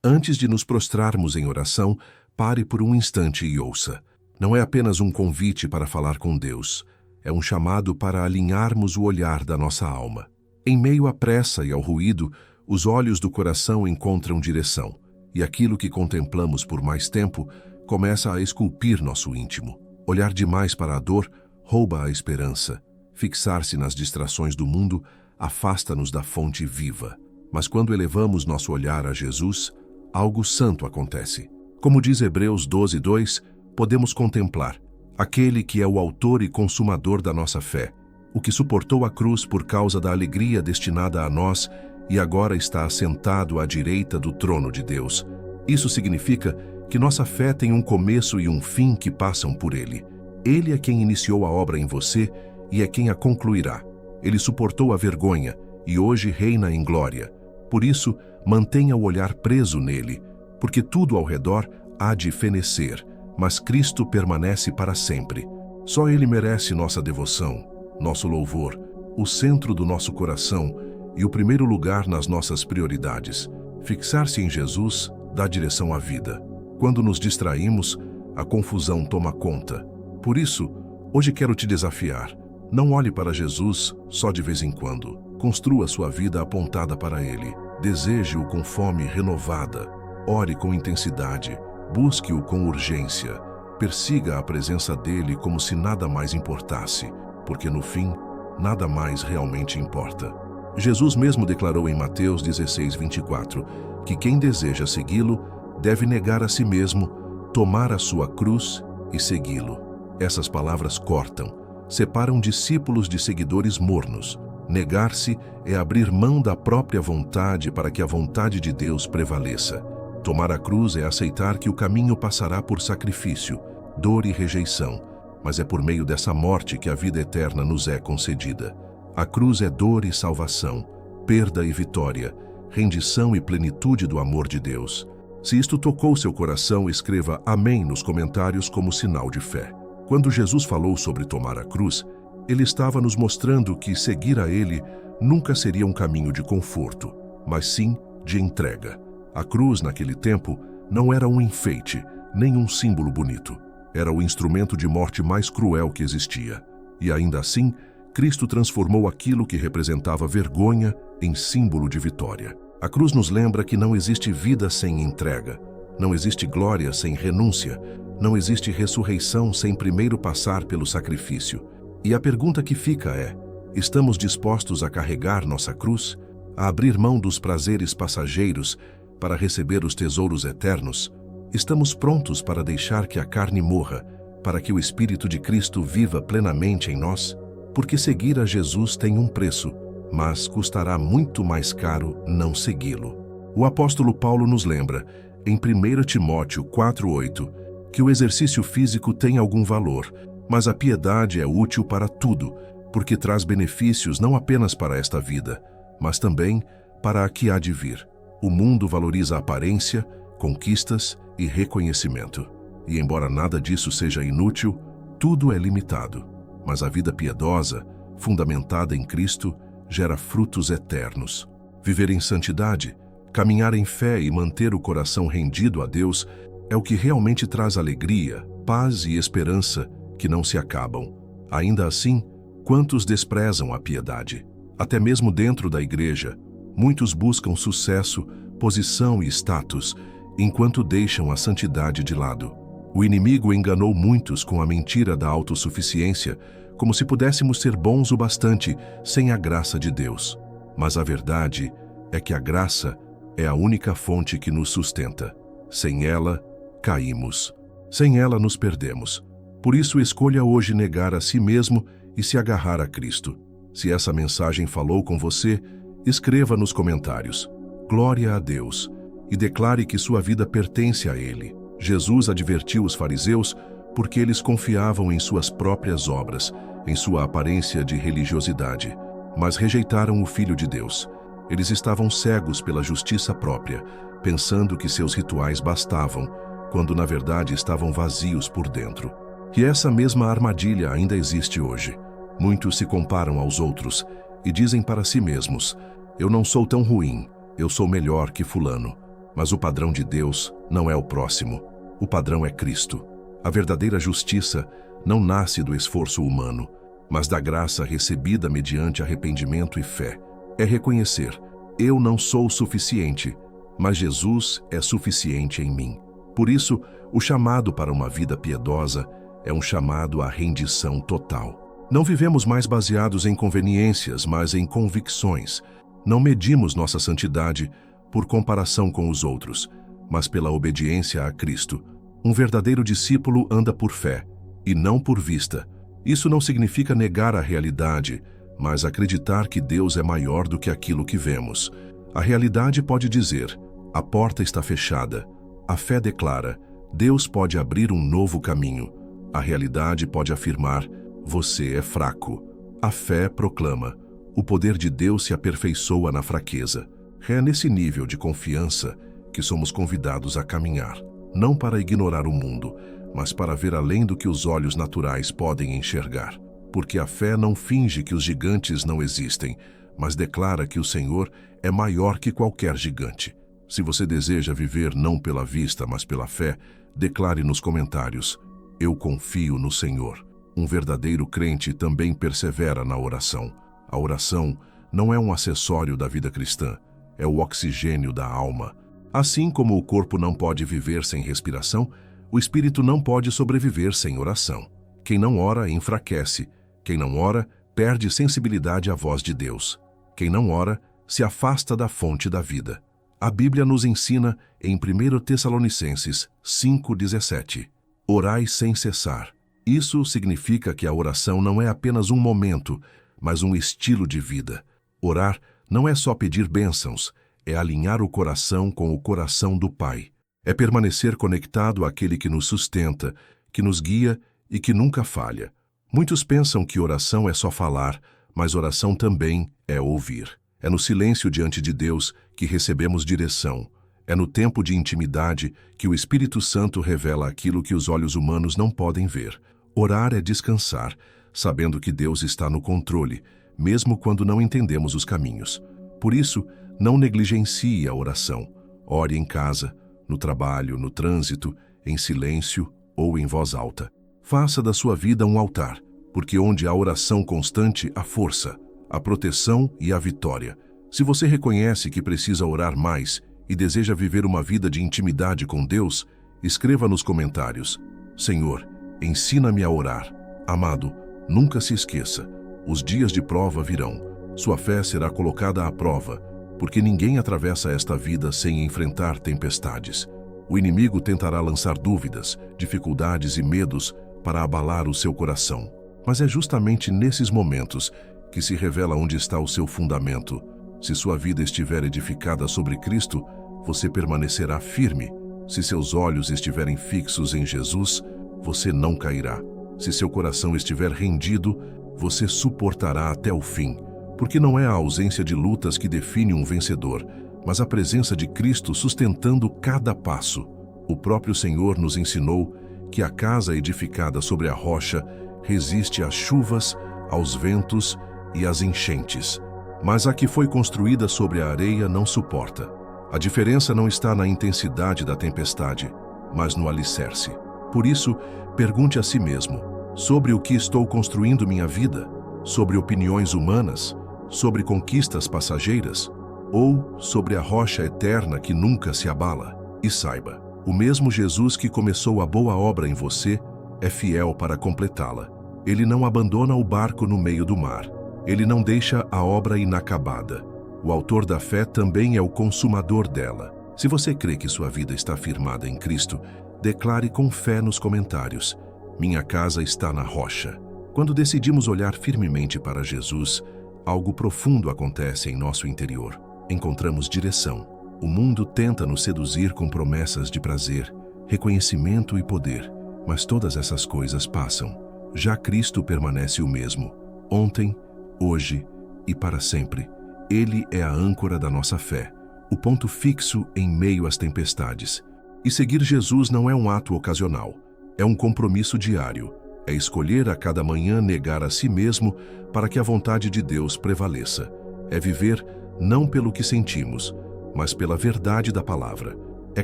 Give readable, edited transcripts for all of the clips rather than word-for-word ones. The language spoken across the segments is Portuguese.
Antes de nos prostrarmos em oração, pare por um instante e ouça. Não é apenas um convite para falar com Deus, é um chamado para alinharmos o olhar da nossa alma. Em meio à pressa e ao ruído, os olhos do coração encontram direção, e aquilo que contemplamos por mais tempo começa a esculpir nosso íntimo. Olhar demais para a dor rouba a esperança. Fixar-se nas distrações do mundo afasta-nos da fonte viva. Mas quando elevamos nosso olhar a Jesus, algo santo acontece. Como diz Hebreus 12:2, podemos contemplar aquele que é o autor e consumador da nossa fé, o que suportou a cruz por causa da alegria destinada a nós e agora está assentado à direita do trono de Deus. Isso significa que nossa fé tem um começo e um fim que passam por ele. Ele é quem iniciou a obra em você e é quem a concluirá. Ele suportou a vergonha e hoje reina em glória. Por isso, mantenha o olhar preso nele, porque tudo ao redor há de fenecer, mas Cristo permanece para sempre. Só Ele merece nossa devoção, nosso louvor, o centro do nosso coração e o primeiro lugar nas nossas prioridades. Fixar-se em Jesus dá direção à vida. Quando nos distraímos, a confusão toma conta. Por isso, hoje quero te desafiar. Não olhe para Jesus só de vez em quando. Construa sua vida apontada para Ele. Deseje-o com fome renovada. Ore com intensidade. Busque-o com urgência. Persiga a presença dele como se nada mais importasse, porque no fim, nada mais realmente importa. Jesus mesmo declarou em Mateus 16:24 que quem deseja segui-lo deve negar a si mesmo, tomar a sua cruz e segui-lo. Essas palavras cortam, separam discípulos de seguidores mornos. Negar-se é abrir mão da própria vontade para que a vontade de Deus prevaleça. Tomar a cruz é aceitar que o caminho passará por sacrifício, dor e rejeição, mas é por meio dessa morte que a vida eterna nos é concedida. A cruz é dor e salvação, perda e vitória, rendição e plenitude do amor de Deus. Se isto tocou seu coração, escreva amém nos comentários como sinal de fé. Quando Jesus falou sobre tomar a cruz, ele estava nos mostrando que seguir a ele nunca seria um caminho de conforto, mas sim de entrega. A cruz, naquele tempo, não era um enfeite, nem um símbolo bonito. Era o instrumento de morte mais cruel que existia. E ainda assim, Cristo transformou aquilo que representava vergonha em símbolo de vitória. A cruz nos lembra que não existe vida sem entrega, não existe glória sem renúncia, não existe ressurreição sem primeiro passar pelo sacrifício. E a pergunta que fica é: estamos dispostos a carregar nossa cruz? A abrir mão dos prazeres passageiros para receber os tesouros eternos? Estamos prontos para deixar que a carne morra, para que o Espírito de Cristo viva plenamente em nós? Porque seguir a Jesus tem um preço, mas custará muito mais caro não segui-lo. O apóstolo Paulo nos lembra, em 1 Timóteo 4:8, que o exercício físico tem algum valor, mas a piedade é útil para tudo, porque traz benefícios não apenas para esta vida, mas também para a que há de vir. O mundo valoriza aparência, conquistas e reconhecimento. E embora nada disso seja inútil, tudo é limitado. Mas a vida piedosa, fundamentada em Cristo, gera frutos eternos. Viver em santidade, caminhar em fé e manter o coração rendido a Deus é o que realmente traz alegria, paz e esperança que não se acabam. Ainda assim, quantos desprezam a piedade? Até mesmo dentro da igreja, muitos buscam sucesso, posição e status, enquanto deixam a santidade de lado. O inimigo enganou muitos com a mentira da autossuficiência, como se pudéssemos ser bons o bastante sem a graça de Deus. Mas a verdade é que a graça é a única fonte que nos sustenta. Sem ela, caímos. Sem ela, nos perdemos. Por isso, escolha hoje negar a si mesmo e se agarrar a Cristo. Se essa mensagem falou com você, escreva nos comentários: Glória a Deus, e declare que sua vida pertence a Ele. Jesus advertiu os fariseus porque eles confiavam em suas próprias obras, em sua aparência de religiosidade, mas rejeitaram o Filho de Deus. Eles estavam cegos pela justiça própria, pensando que seus rituais bastavam, quando na verdade estavam vazios por dentro. E essa mesma armadilha ainda existe hoje. Muitos se comparam aos outros e dizem para si mesmos: eu não sou tão ruim, eu sou melhor que fulano. Mas o padrão de Deus não é o próximo. O padrão é Cristo. A verdadeira justiça não nasce do esforço humano, mas da graça recebida mediante arrependimento e fé. É reconhecer: eu não sou suficiente, mas Jesus é suficiente em mim. Por isso, o chamado para uma vida piedosa é um chamado à rendição total. Não vivemos mais baseados em conveniências, mas em convicções. Não medimos nossa santidade por comparação com os outros, mas pela obediência a Cristo. Um verdadeiro discípulo anda por fé, e não por vista. Isso não significa negar a realidade, mas acreditar que Deus é maior do que aquilo que vemos. A realidade pode dizer: a porta está fechada. A fé declara: Deus pode abrir um novo caminho. A realidade pode afirmar: você é fraco. A fé proclama: o poder de Deus se aperfeiçoa na fraqueza. É nesse nível de confiança que somos convidados a caminhar, não para ignorar o mundo, mas para ver além do que os olhos naturais podem enxergar. Porque a fé não finge que os gigantes não existem, mas declara que o Senhor é maior que qualquer gigante. Se você deseja viver não pela vista, mas pela fé, declare nos comentários: eu confio no Senhor. Um verdadeiro crente também persevera na oração. A oração não é um acessório da vida cristã, é o oxigênio da alma. Assim como o corpo não pode viver sem respiração, o espírito não pode sobreviver sem oração. Quem não ora enfraquece. Quem não ora perde sensibilidade à voz de Deus. Quem não ora se afasta da fonte da vida. A Bíblia nos ensina em 1 Tessalonicenses 5,17: orai sem cessar. Isso significa que a oração não é apenas um momento, mas um estilo de vida. Orar não é só pedir bênçãos, é alinhar o coração com o coração do Pai. É permanecer conectado àquele que nos sustenta, que nos guia e que nunca falha. Muitos pensam que oração é só falar, mas oração também é ouvir. É no silêncio diante de Deus que recebemos direção. É no tempo de intimidade que o Espírito Santo revela aquilo que os olhos humanos não podem ver. Orar é descansar, sabendo que Deus está no controle, mesmo quando não entendemos os caminhos. Por isso, não negligencie a oração. Ore em casa, no trabalho, no trânsito, em silêncio ou em voz alta. Faça da sua vida um altar, porque onde há oração constante, há força, a proteção e a vitória. Se você reconhece que precisa orar mais e deseja viver uma vida de intimidade com Deus, escreva nos comentários: Senhor, ensina-me a orar. Amado, nunca se esqueça, os dias de prova virão. Sua fé será colocada à prova, porque ninguém atravessa esta vida sem enfrentar tempestades. O inimigo tentará lançar dúvidas, dificuldades e medos para abalar o seu coração. Mas é justamente nesses momentos que se revela onde está o seu fundamento. Se sua vida estiver edificada sobre Cristo, você permanecerá firme. Se seus olhos estiverem fixos em Jesus, você não cairá. Se seu coração estiver rendido, você suportará até o fim. Porque não é a ausência de lutas que define um vencedor, mas a presença de Cristo sustentando cada passo. O próprio Senhor nos ensinou que a casa edificada sobre a rocha resiste às chuvas, aos ventos e às enchentes. Mas a que foi construída sobre a areia não suporta. A diferença não está na intensidade da tempestade, mas no alicerce. Por isso, pergunte a si mesmo: sobre o que estou construindo minha vida? Sobre opiniões humanas? Sobre conquistas passageiras? Ou sobre a rocha eterna que nunca se abala? E saiba, o mesmo Jesus que começou a boa obra em você é fiel para completá-la. Ele não abandona o barco no meio do mar. Ele não deixa a obra inacabada. O autor da fé também é o consumador dela. Se você crê que sua vida está firmada em Cristo, declare com fé nos comentários: minha casa está na rocha. Quando decidimos olhar firmemente para Jesus, algo profundo acontece em nosso interior. Encontramos direção. O mundo tenta nos seduzir com promessas de prazer, reconhecimento e poder, mas todas essas coisas passam. Já Cristo permanece o mesmo, ontem, hoje e para sempre. Ele é a âncora da nossa fé, o ponto fixo em meio às tempestades. E seguir Jesus não é um ato ocasional, é um compromisso diário. É escolher a cada manhã negar a si mesmo para que a vontade de Deus prevaleça. É viver não pelo que sentimos, mas pela verdade da palavra. é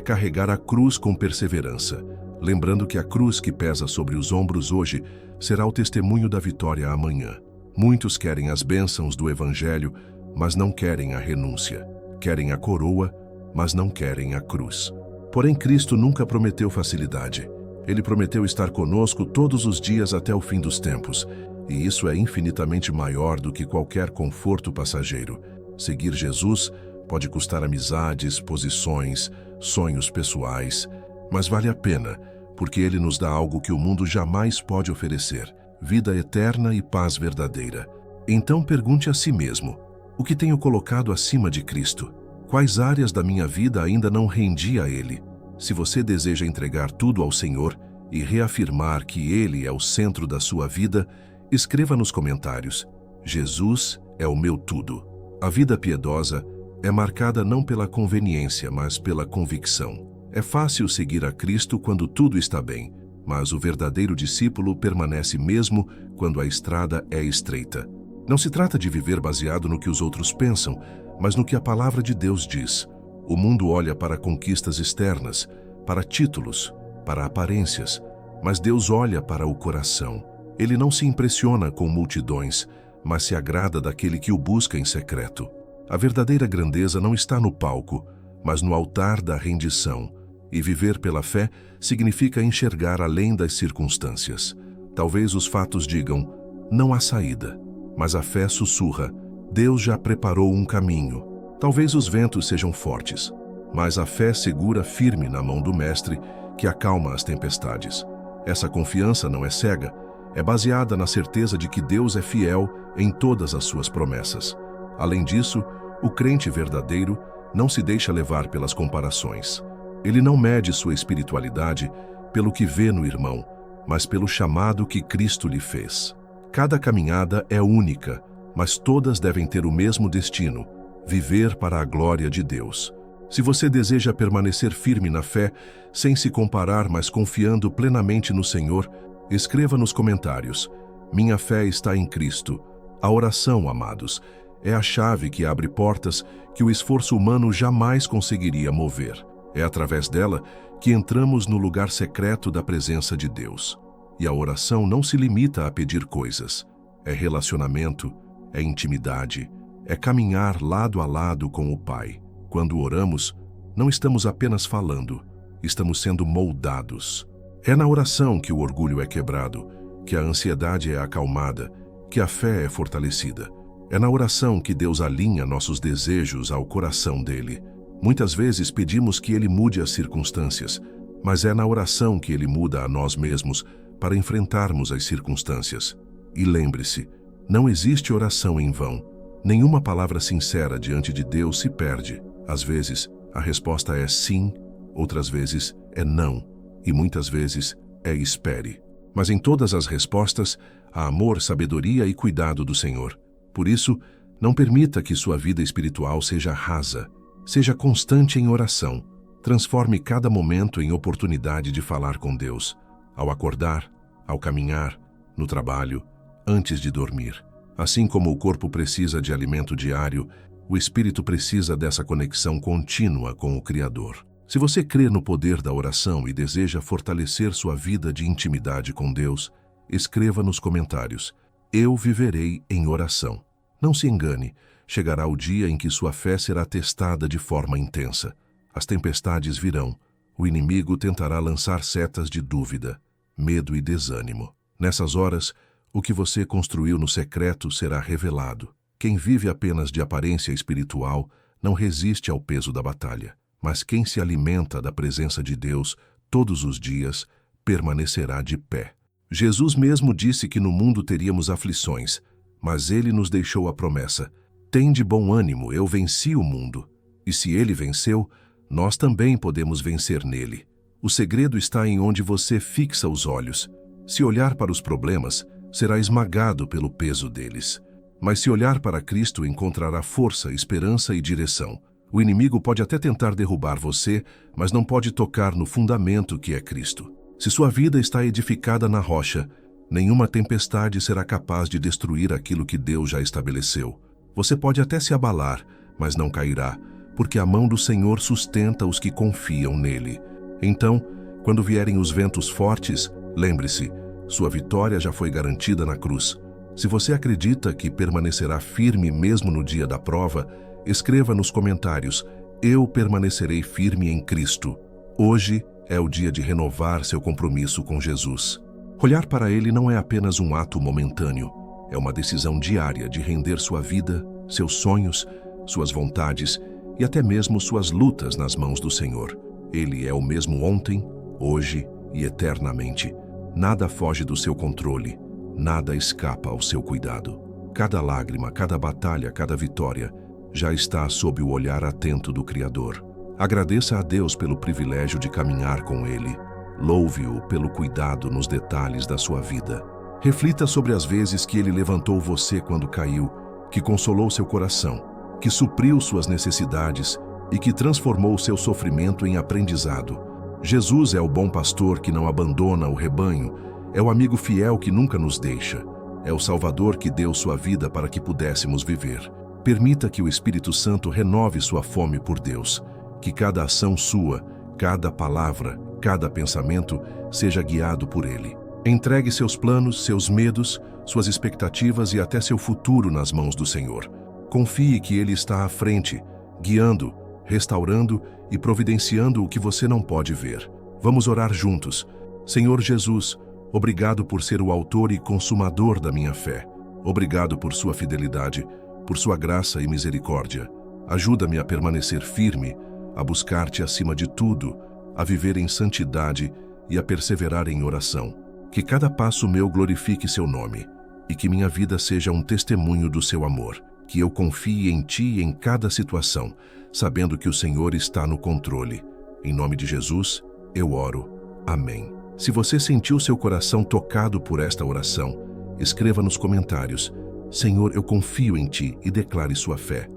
carregar a cruz com perseverança, lembrando que a cruz que pesa sobre os ombros hoje será o testemunho da vitória amanhã. Muitos querem as bênçãos do Evangelho, mas não querem a renúncia. Querem a coroa, mas não querem a cruz. Porém, Cristo nunca prometeu facilidade. Ele prometeu estar conosco todos os dias até o fim dos tempos, e isso é infinitamente maior do que qualquer conforto passageiro. Seguir Jesus pode custar amizades, posições, sonhos pessoais, mas vale a pena, porque ele nos dá algo que o mundo jamais pode oferecer: vida eterna e paz verdadeira. Então pergunte a si mesmo: o que tenho colocado acima de Cristo? Quais áreas da minha vida ainda não rendi a Ele? Se você deseja entregar tudo ao Senhor e reafirmar que Ele é o centro da sua vida, escreva nos comentários: Jesus é o meu tudo. A vida piedosa é marcada não pela conveniência, mas pela convicção. É fácil seguir a Cristo quando tudo está bem, mas o verdadeiro discípulo permanece mesmo quando a estrada é estreita. Não se trata de viver baseado no que os outros pensam, mas no que a palavra de Deus diz. O mundo olha para conquistas externas, para títulos, para aparências, mas Deus olha para o coração. Ele não se impressiona com multidões, mas se agrada daquele que o busca em secreto. A verdadeira grandeza não está no palco, mas no altar da rendição. E viver pela fé significa enxergar além das circunstâncias. Talvez os fatos digam: não há saída. Mas a fé sussurra: Deus já preparou um caminho. Talvez os ventos sejam fortes, mas a fé segura firme na mão do Mestre, que acalma as tempestades. Essa confiança não é cega, é baseada na certeza de que Deus é fiel em todas as suas promessas. Além disso, o crente verdadeiro não se deixa levar pelas comparações. Ele não mede sua espiritualidade pelo que vê no irmão, mas pelo chamado que Cristo lhe fez. Cada caminhada é única, mas todas devem ter o mesmo destino: viver para a glória de Deus. Se você deseja permanecer firme na fé, sem se comparar, mas confiando plenamente no Senhor, escreva nos comentários: minha fé está em Cristo. A oração, amados, é a chave que abre portas que o esforço humano jamais conseguiria mover. É através dela que entramos no lugar secreto da presença de Deus. E a oração não se limita a pedir coisas. É relacionamento, é intimidade, é caminhar lado a lado com o Pai. Quando oramos, não estamos apenas falando, estamos sendo moldados. É na oração que o orgulho é quebrado, que a ansiedade é acalmada, que a fé é fortalecida. É na oração que Deus alinha nossos desejos ao coração dele. Muitas vezes pedimos que ele mude as circunstâncias, mas é na oração que ele muda a nós mesmos para enfrentarmos as circunstâncias. E lembre-se, não existe oração em vão. Nenhuma palavra sincera diante de Deus se perde. Às vezes, a resposta é sim, outras vezes é não, e muitas vezes é espere. Mas em todas as respostas, há amor, sabedoria e cuidado do Senhor. Por isso, não permita que sua vida espiritual seja rasa. Seja constante em oração. Transforme cada momento em oportunidade de falar com Deus. Ao acordar, ao caminhar, no trabalho, antes de dormir. Assim como o corpo precisa de alimento diário, o espírito precisa dessa conexão contínua com o Criador. Se você crê no poder da oração e deseja fortalecer sua vida de intimidade com Deus, escreva nos comentários: eu viverei em oração. Não se engane, chegará o dia em que sua fé será testada de forma intensa. As tempestades virão, o inimigo tentará lançar setas de dúvida, medo e desânimo. Nessas horas, o que você construiu no secreto será revelado. Quem vive apenas de aparência espiritual não resiste ao peso da batalha, mas quem se alimenta da presença de Deus todos os dias permanecerá de pé. Jesus mesmo disse que no mundo teríamos aflições, mas ele nos deixou a promessa: tende bom ânimo, eu venci o mundo. E se ele venceu, nós também podemos vencer nele. O segredo está em onde você fixa os olhos. Se olhar para os problemas, será esmagado pelo peso deles. Mas se olhar para Cristo, encontrará força, esperança e direção. O inimigo pode até tentar derrubar você, mas não pode tocar no fundamento que é Cristo. Se sua vida está edificada na rocha, nenhuma tempestade será capaz de destruir aquilo que Deus já estabeleceu. Você pode até se abalar, mas não cairá, porque a mão do Senhor sustenta os que confiam nele. Então, quando vierem os ventos fortes, lembre-se, sua vitória já foi garantida na cruz. Se você acredita que permanecerá firme mesmo no dia da prova, escreva nos comentários: eu permanecerei firme em Cristo. Hoje é o dia de renovar seu compromisso com Jesus. Olhar para Ele não é apenas um ato momentâneo, é uma decisão diária de render sua vida, seus sonhos, suas vontades e até mesmo suas lutas nas mãos do Senhor. Ele é o mesmo ontem, hoje e eternamente. Nada foge do seu controle, nada escapa ao seu cuidado. Cada lágrima, cada batalha, cada vitória já está sob o olhar atento do Criador. Agradeça a Deus pelo privilégio de caminhar com Ele. Louve-o pelo cuidado nos detalhes da sua vida. Reflita sobre as vezes que Ele levantou você quando caiu, que consolou seu coração, que supriu suas necessidades e que transformou seu sofrimento em aprendizado. Jesus é o bom pastor que não abandona o rebanho, é o amigo fiel que nunca nos deixa, é o Salvador que deu sua vida para que pudéssemos viver. Permita que o Espírito Santo renove sua fome por Deus, que cada ação sua, cada palavra, cada pensamento seja guiado por Ele. Entregue seus planos, seus medos, suas expectativas e até seu futuro nas mãos do Senhor. Confie que Ele está à frente, guiando, restaurando e providenciando o que você não pode ver. Vamos orar juntos. Senhor Jesus, obrigado por ser o autor e consumador da minha fé. Obrigado por sua fidelidade, por sua graça e misericórdia. Ajuda-me a permanecer firme, a buscar-te acima de tudo, a viver em santidade e a perseverar em oração. Que cada passo meu glorifique seu nome e que minha vida seja um testemunho do seu amor. Que eu confie em ti em cada situação, sabendo que o Senhor está no controle. Em nome de Jesus, eu oro. Amém. Se você sentiu seu coração tocado por esta oração, escreva nos comentários: Senhor, eu confio em ti, e declare sua fé.